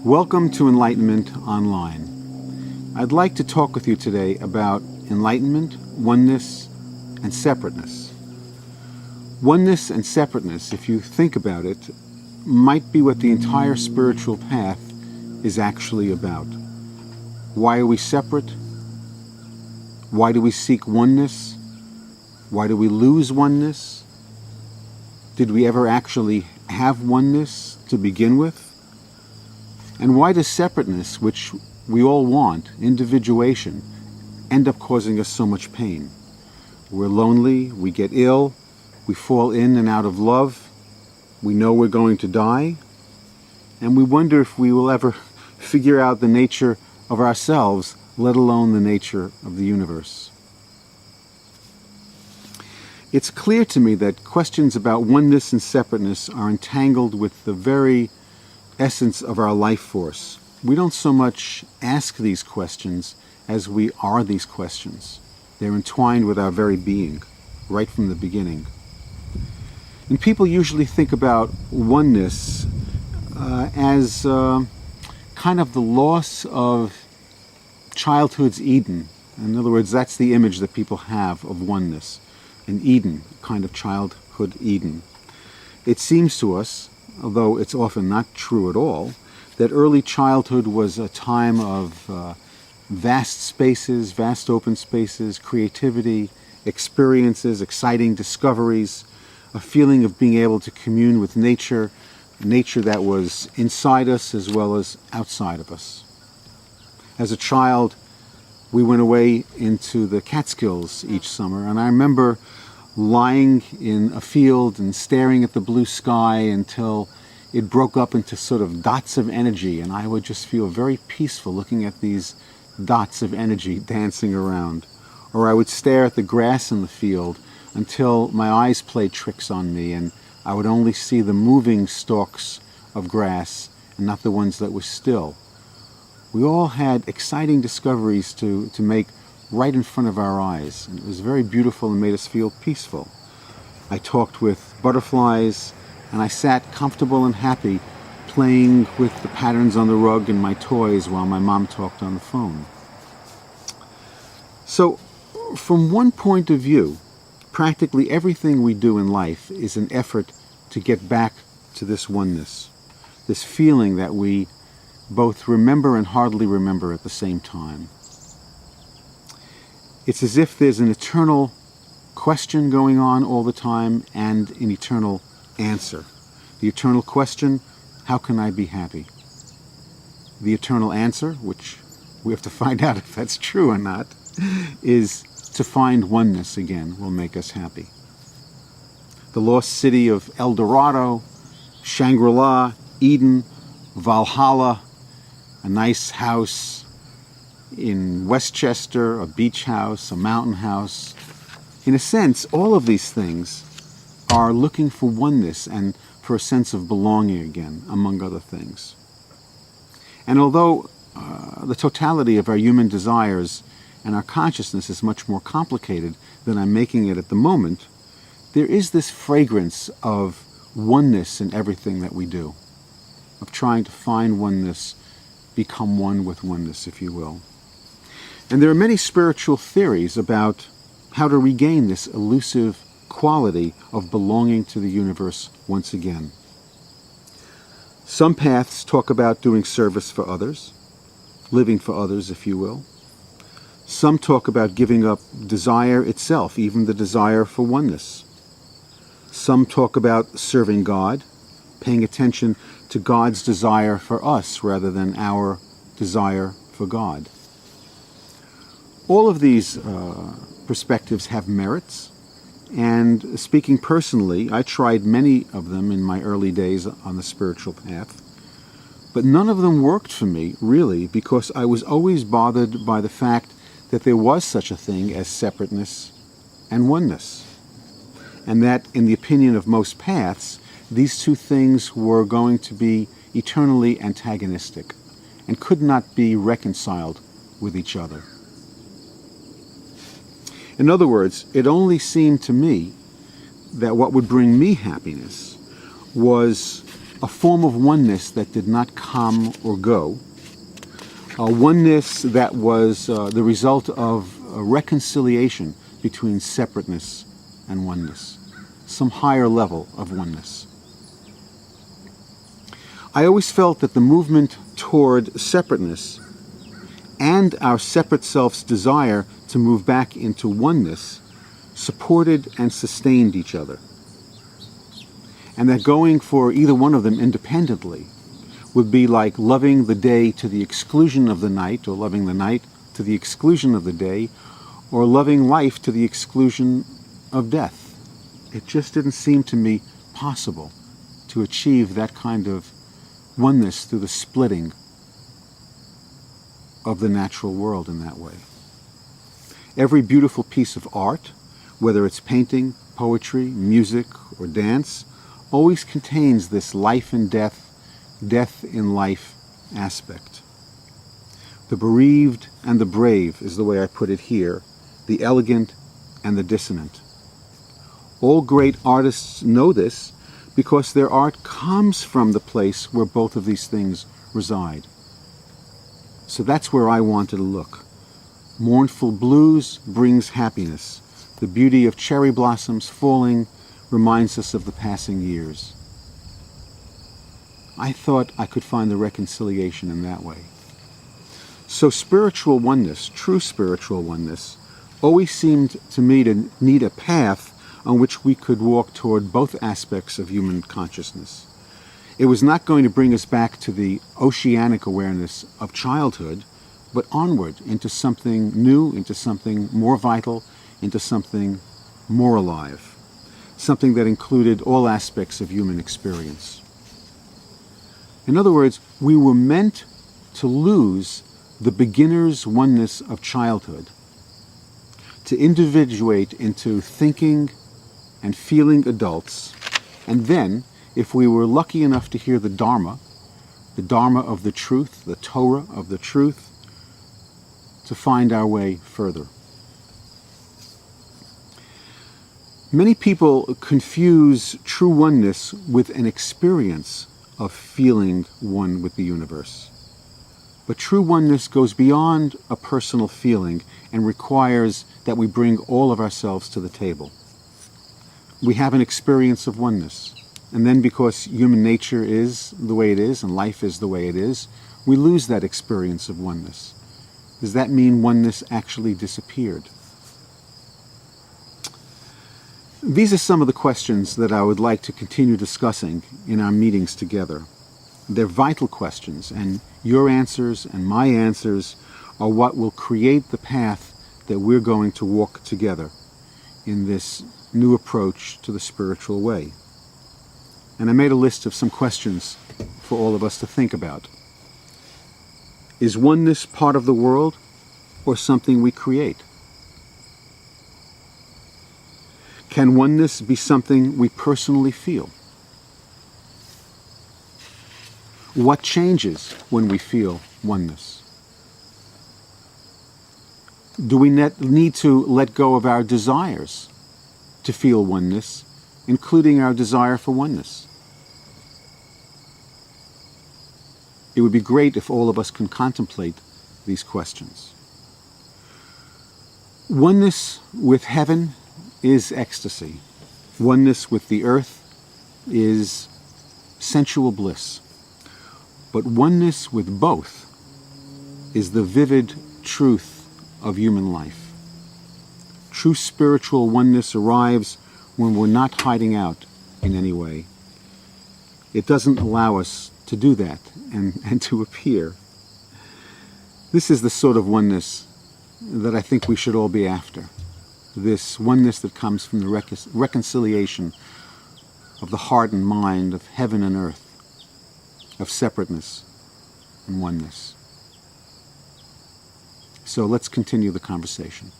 Welcome to Enlightenment Online. I'd like to talk with you today about enlightenment, oneness, and separateness. Oneness and separateness, if you think about it, might be what the entire spiritual path is actually about. Why are we separate? Why do we seek oneness? Why do we lose oneness? Did we ever actually have oneness to begin with? And why does separateness, which we all want, individuation, end up causing us so much pain? We're lonely, we get ill, we fall in and out of love, we know we're going to die, and we wonder if we will ever figure out the nature of ourselves, let alone the nature of the universe. It's clear to me that questions about oneness and separateness are entangled with the very essence of our life force. We don't so much ask these questions as we are these questions. They're entwined with our very being, right from the beginning. And people usually think about oneness as kind of the loss of childhood's Eden. In other words, that's the image that people have of oneness, an Eden, kind of childhood Eden. It seems to us, although it's often not true at all, that early childhood was a time of vast spaces, vast open spaces, creativity, experiences, exciting discoveries, a feeling of being able to commune with nature, nature that was inside us as well as outside of us. As a child, we went away into the Catskills each summer, and I remember lying in a field and staring at the blue sky until it broke up into sort of dots of energy, and I would just feel very peaceful looking at these dots of energy dancing around. Or I would stare at the grass in the field until my eyes played tricks on me and I would only see the moving stalks of grass and not the ones that were still. We all had exciting discoveries to make right in front of our eyes, and it was very beautiful and made us feel peaceful. I talked with butterflies, and I sat comfortable and happy playing with the patterns on the rug and my toys while my mom talked on the phone. So, from one point of view, practically everything we do in life is an effort to get back to this oneness, this feeling that we both remember and hardly remember at the same time. It's as if there's an eternal question going on all the time and an eternal answer. The eternal question, how can I be happy? The eternal answer, which we have to find out if that's true or not, is to find oneness again will make us happy. The lost city of El Dorado, Shangri-La, Eden, Valhalla, a nice house in Westchester, a beach house, a mountain house. In a sense, all of these things are looking for oneness and for a sense of belonging again, among other things. And although the totality of our human desires and our consciousness is much more complicated than I'm making it at the moment, there is this fragrance of oneness in everything that we do, of trying to find oneness, become one with oneness, if you will. And there are many spiritual theories about how to regain this elusive quality of belonging to the universe once again. Some paths talk about doing service for others, living for others, if you will. Some talk about giving up desire itself, even the desire for oneness. Some talk about serving God, paying attention to God's desire for us rather than our desire for God. All of these perspectives have merits, and speaking personally, I tried many of them in my early days on the spiritual path, but none of them worked for me, really, because I was always bothered by the fact that there was such a thing as separateness and oneness, and that, in the opinion of most paths, these two things were going to be eternally antagonistic and could not be reconciled with each other. In other words, it only seemed to me that what would bring me happiness was a form of oneness that did not come or go, a oneness that was the result of a reconciliation between separateness and oneness, some higher level of oneness. I always felt that the movement toward separateness and our separate self's desire to move back into oneness supported and sustained each other, and that going for either one of them independently would be like loving the day to the exclusion of the night, or loving the night to the exclusion of the day, or loving life to the exclusion of death. It just didn't seem to me possible to achieve that kind of oneness through the splitting of the natural world in that way. Every beautiful piece of art, whether it's painting, poetry, music, or dance, always contains this life and death, death in life aspect. The bereaved and the brave is the way I put it here, the elegant and the dissonant. All great artists know this because their art comes from the place where both of these things reside. So that's where I wanted to look. Mournful blues brings happiness. The beauty of cherry blossoms falling reminds us of the passing years. I thought I could find the reconciliation in that way. So spiritual oneness, true spiritual oneness, always seemed to me to need a path on which we could walk toward both aspects of human consciousness. It was not going to bring us back to the oceanic awareness of childhood, but onward into something new, into something more vital, into something more alive, something that included all aspects of human experience. In other words, we were meant to lose the beginner's oneness of childhood, to individuate into thinking and feeling adults, and then, if we were lucky enough to hear the Dharma of the truth, the Torah of the truth, to find our way further. Many people confuse true oneness with an experience of feeling one with the universe. But true oneness goes beyond a personal feeling and requires that we bring all of ourselves to the table. We have an experience of oneness, and then because human nature is the way it is and life is the way it is, we lose that experience of oneness. Does that mean oneness actually disappeared? These are some of the questions that I would like to continue discussing in our meetings together. They're vital questions, and your answers and my answers are what will create the path that we're going to walk together in this new approach to the spiritual way. And I made a list of some questions for all of us to think about. Is oneness part of the world or something we create? Can oneness be something we personally feel? What changes when we feel oneness? Do we need to let go of our desires to feel oneness, including our desire for oneness? It would be great if all of us can contemplate these questions. Oneness with heaven is ecstasy. Oneness with the earth is sensual bliss. But oneness with both is the vivid truth of human life. True spiritual oneness arrives when we're not hiding out in any way. It doesn't allow us to do that and to appear. This is the sort of oneness that I think we should all be after. This oneness that comes from the reconciliation of the heart and mind, of heaven and earth, of separateness and oneness. So let's continue the conversation.